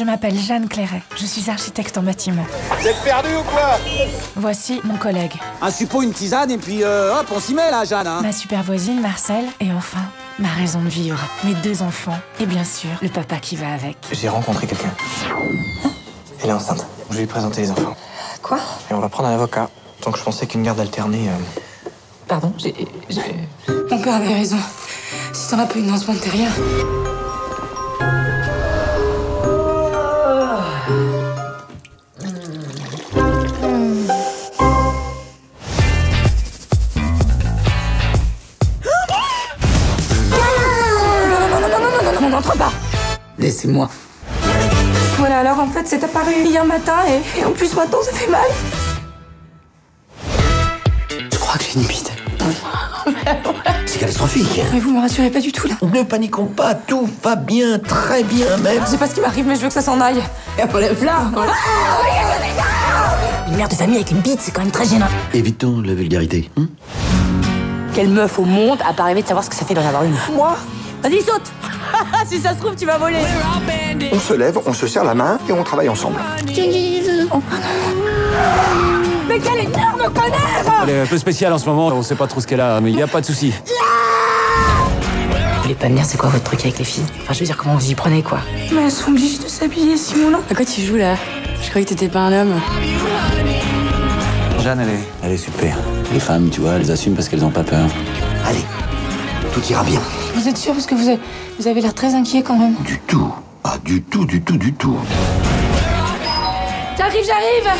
Je m'appelle Jeanne Clairet. Je suis architecte en bâtiment. Vous êtes perdu ou quoi? Voici mon collègue. Un suppôt, une tisane, et puis hop, on s'y met là, Jeanne. Hein. Ma super voisine, Marcel. Et enfin, ma raison de vivre. Mes 2 enfants. Et bien sûr, le papa qui va avec. J'ai rencontré quelqu'un. Elle est enceinte. Je vais lui présenter les enfants. Quoi? Et on va prendre un avocat. Donc je pensais qu'une garde alternée... Pardon, Mon père avait raison. Si t'en as pas une dans ce monde, t'es rien. Non, n'entre pas. Laissez-moi. Voilà, alors en fait, c'est apparu hier matin et en plus maintenant, ça fait mal. Je crois que j'ai une bite. C'est catastrophique. Mais vous me rassurez pas du tout, là. Ne paniquons pas, tout va bien, très bien même. Je sais pas ce qui m'arrive, mais je veux que ça s'en aille. Et après, les flammes. Une mère de famille avec une bite, c'est quand même très gênant. Évitons la vulgarité. Quelle meuf au monde a pas rêvé de savoir ce que ça fait d'en avoir une? Moi? Vas-y, saute. Si ça se trouve, tu vas voler. On se lève, on se serre la main et on travaille ensemble. Mais quel énorme connard! Elle est un peu spéciale en ce moment, on sait pas trop ce qu'elle a, mais il y a pas de souci. Vous voulez pas me dire c'est quoi votre truc avec les filles? Enfin, je veux dire, comment vous y prenez, quoi? Mais elles sont obligées de s'habiller, Simon, là. À quoi tu joues, là? Je croyais que t'étais pas un homme. Jeanne, elle est super. Les femmes, tu vois, elles assument parce qu'elles ont pas peur. Allez, tout ira bien. Vous êtes sûr? Parce que vous avez l'air très inquiet, quand même. Du tout. Ah, du tout, du tout, du tout. J'arrive!